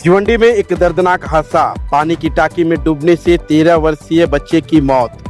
भिवंडी में एक दर्दनाक हादसा, पानी की टांकी में डूबने से 13 वर्षीय बच्चे की मौत।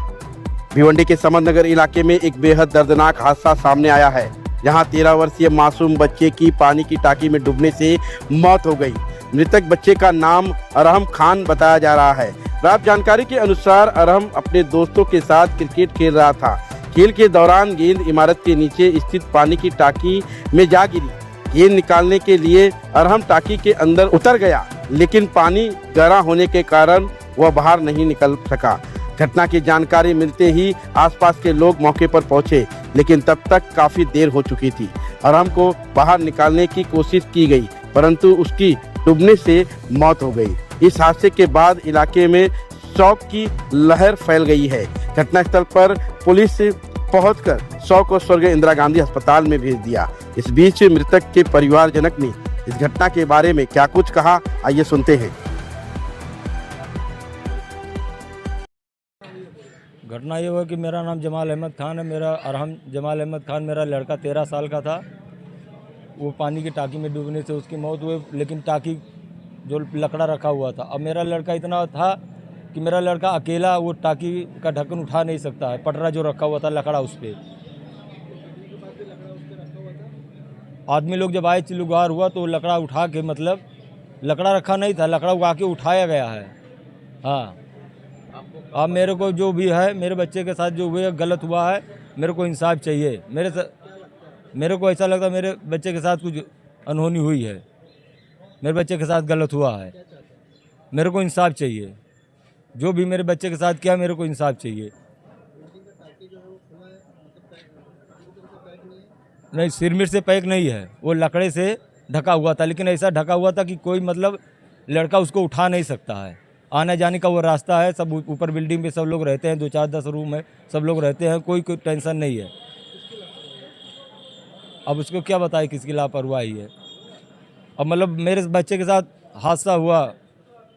भिवंडी के समद नगर इलाके में एक बेहद दर्दनाक हादसा सामने आया है, जहां 13 वर्षीय मासूम बच्चे की पानी की टांकी में डूबने से मौत हो गई। मृतक बच्चे का नाम अरहम खान बताया जा रहा है। प्राप्त जानकारी के अनुसार अरहम अपने दोस्तों के साथ क्रिकेट खेल रहा था। खेल के दौरान गेंद इमारत के नीचे स्थित पानी की टांकी में जा गिरी। गेंद निकालने के लिए अरहम टांकी के अंदर उतर गया, लेकिन पानी गहरा होने के कारण वह बाहर नहीं निकल सका। घटना की जानकारी मिलते ही आसपास के लोग मौके पर पहुंचे, लेकिन तब तक काफी देर हो चुकी थी। अरहम को बाहर निकालने की कोशिश की गई, परंतु उसकी डूबने से मौत हो गई। इस हादसे के बाद इलाके में शोक की लहर फैल गई है। घटनास्थल पर पुलिस पहुंचकर शव को स्वर्गीय इंदिरा गांधी अस्पताल में भेज दिया। इस बीच मृतक के परिवारजनक ने इस घटना के बारे में क्या कुछ कहा, आइए सुनते हैं। घटना ये हुआ कि मेरा नाम जमाल अहमद खान है। मेरा अरहम जमाल अहमद खान मेरा लड़का 13 साल का था। वो पानी की टांकी में डूबने से उसकी मौत हुई, लेकिन टांकी जो लकड़ा रखा हुआ था, अब मेरा लड़का इतना था कि मेरा लड़का अकेला वो टांकी का ढक्कन उठा नहीं सकता है। पटरा जो रखा हुआ था लकड़ा, उस पर आदमी लोग जब आए, चिल्लुगार हुआ तो लकड़ा उठा के, मतलब लकड़ा रखा नहीं था, लकड़ा उगा के उठाया गया है। हाँ, अब मेरे को जो भी है, मेरे बच्चे के साथ जो हुआ गलत हुआ है, मेरे को इंसाफ चाहिए। मेरे को ऐसा लगता है मेरे बच्चे के साथ कुछ अनहोनी हुई है, मेरे बच्चे के साथ गलत हुआ है। मेरे को इंसाफ चाहिए। जो भी मेरे बच्चे के साथ किया, मेरे को इंसाफ चाहिए। नहीं, सिरमिट से पैक नहीं है, वो लकड़े से ढका हुआ था, लेकिन ऐसा ढका हुआ था कि कोई मतलब लड़का उसको उठा नहीं सकता है। आने जाने का वो रास्ता है, सब ऊपर बिल्डिंग पे सब लोग रहते हैं, 2-4-10 रूम है, सब लोग रहते हैं, कोई टेंशन नहीं है। अब उसको क्या बताए किसकी लापरवाही है। अब मतलब मेरे बच्चे के साथ हादसा हुआ,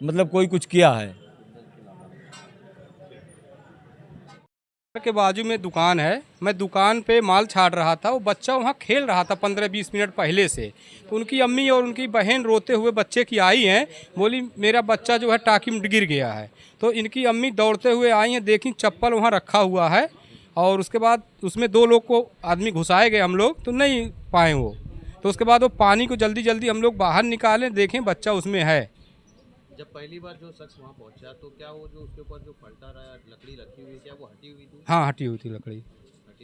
मतलब कोई कुछ किया है। के बाजू में दुकान है, मैं दुकान पे माल छाड़ रहा था। वो बच्चा वहाँ खेल रहा था 15-20 मिनट पहले से। तो उनकी अम्मी और उनकी बहन रोते हुए बच्चे की आई हैं, बोली मेरा बच्चा जो है टांकी में गिर गया है। तो इनकी अम्मी दौड़ते हुए आई हैं, देखी चप्पल वहाँ रखा हुआ है, और उसके बाद उसमें 2 लोग को आदमी घुसाए गए, हम लोग तो नहीं पाए वो। तो उसके बाद वो पानी को जल्दी जल्दी हम लोग बाहर निकालें, देखें बच्चा उसमें है। जब पहली बार जो शख्स वहाँ पहुँचा, तो क्या वो जो उसके ऊपर जो पलटा रहा लकड़ी रखी हुई, क्या वो हटी हुई थी? हाँ, हटी हुई थी लकड़ी,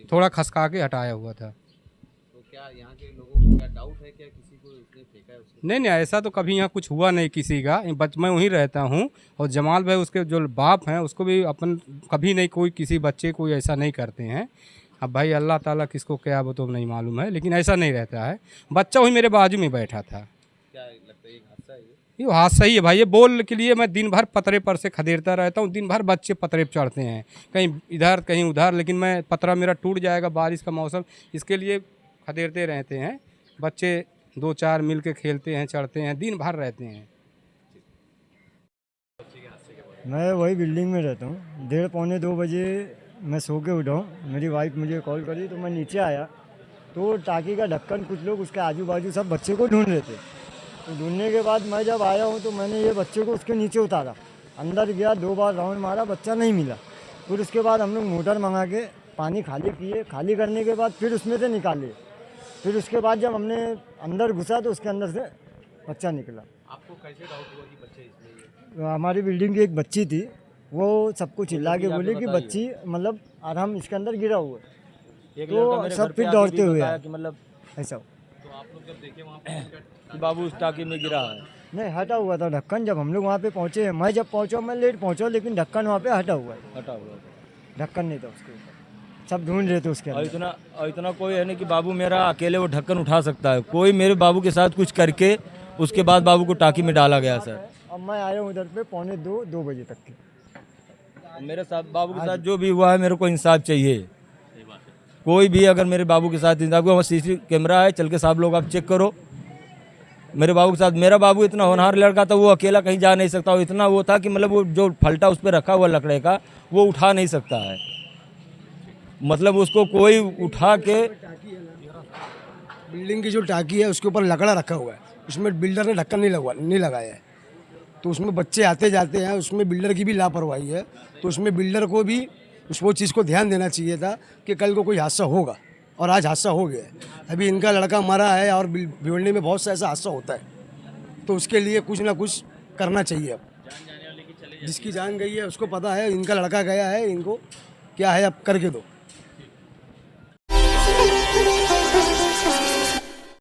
थोड़ा खसका के हटाया हुआ था। तो क्या यहाँ के लोगों को क्या डाउट है, क्या किसी को इसने फेंका है उसको? नहीं, ऐसा तो कभी यहाँ कुछ हुआ नहीं किसी का। मैं वहीं रहता हूँ, और जमाल भाई उसके जो बाप हैं उसको भी अपन कभी नहीं कोई किसी बच्चे को ऐसा नहीं करते हैं। अब भाई अल्लाह ताला किसको क्या वो तो नहीं मालूम है, लेकिन ऐसा नहीं रहता है। बच्चा वही मेरे बाजू में बैठा था। क्या लगता है, एक हादसा है ये हादसा ही है भाई। ये बोल के लिए मैं दिन भर पतरे पर से खदेड़ता रहता हूँ, दिन भर बच्चे पतरे पर चढ़ते हैं, कहीं इधर कहीं उधर, लेकिन मैं पतरा मेरा टूट जाएगा, बारिश का मौसम, इसके लिए खदेड़ते रहते हैं। बच्चे 2-4 मिल के खेलते हैं, चढ़ते हैं, दिन भर रहते हैं। मैं वही बिल्डिंग में रहता हूँ। 1:30-2 बजे मैं सो के उठा हूँ, मेरी वाइफ मुझे कॉल करी तो मैं नीचे आया, तो टांकी का ढक्कन कुछ लोग उसके आजू बाजू सब बच्चे को ढूंढ रहे थे। तो ढूंढने के बाद मैं जब आया हूँ तो मैंने ये बच्चे को उसके नीचे उतारा, अंदर गया, 2 बार राउंड मारा, बच्चा नहीं मिला। फिर उसके बाद हम लोग मोटर मंगा के पानी खाली किए, खाली करने के बाद फिर उसमें से निकाले। फिर उसके बाद जब हमने अंदर घुसा तो उसके अंदर से बच्चा निकला। आपको कैसे डाउट हुआ कि बच्चे इसमें? तो हमारी बिल्डिंग की एक बच्ची थी, वो सबको चिल्ला के बोली कि बच्ची मतलब अरहम इसके अंदर गिरा हुआ है, तो सब फिर दौड़ते हुए आए, मतलब ऐसा। तो आप लोग जब देखे वहाँ पर बाबू उस टांकी में गिरा है। नहीं, हटा हुआ था ढक्कन। जब हम लोग वहाँ पे पहुँचे, मैं जब पहुँचा मैं लेट पहुँचा, लेकिन ढक्कन वहाँ पे हटा हुआ है, हटा हुआ ढक्कन नहीं था उसके ऊपर। सब ढूंढ रहे थे उसके और अंदर। इतना कोई है नहीं कि बाबू मेरा अकेले वो ढक्कन उठा सकता है। कोई मेरे बाबू के साथ कुछ करके उसके बाद बाबू को टांकी में डाला गया सर। अब मैं आया हूँ उधर पे 2:45 बजे तक के। मेरे साथ बाबू के साथ जो भी हुआ है, मेरे को इंसाफ चाहिए। कोई भी अगर मेरे बाबू के साथ इंसाफ हुआ, CCTV कैमरा है, चल के सब लोग आप चेक करो। मेरे बाबू के साथ, मेरा बाबू इतना होनहार लड़का था, वो अकेला कहीं जा नहीं सकता। वो इतना वो था कि मतलब वो जो फलटा उस पर रखा हुआ लकड़े का, वो उठा नहीं सकता है। मतलब उसको कोई उठा के, बिल्डिंग की जो टाकी है उसके ऊपर लकड़ा रखा हुआ है, उसमें बिल्डर ने ढक्कन नहीं लगाया है। तो उसमें बच्चे आते जाते हैं, उसमें बिल्डर की भी लापरवाही है। तो उसमें बिल्डर को भी वो चीज़ को ध्यान देना चाहिए था कि कल को कोई हादसा होगा, और आज हादसा हो गया है। अभी इनका लड़का मरा है और भिवंडी में बहुत सा ऐसा हादसा होता है, तो उसके लिए कुछ ना कुछ करना चाहिए। अब जिसकी जान गई है उसको पता है, इनका लड़का गया है, इनको क्या है अब करके दो।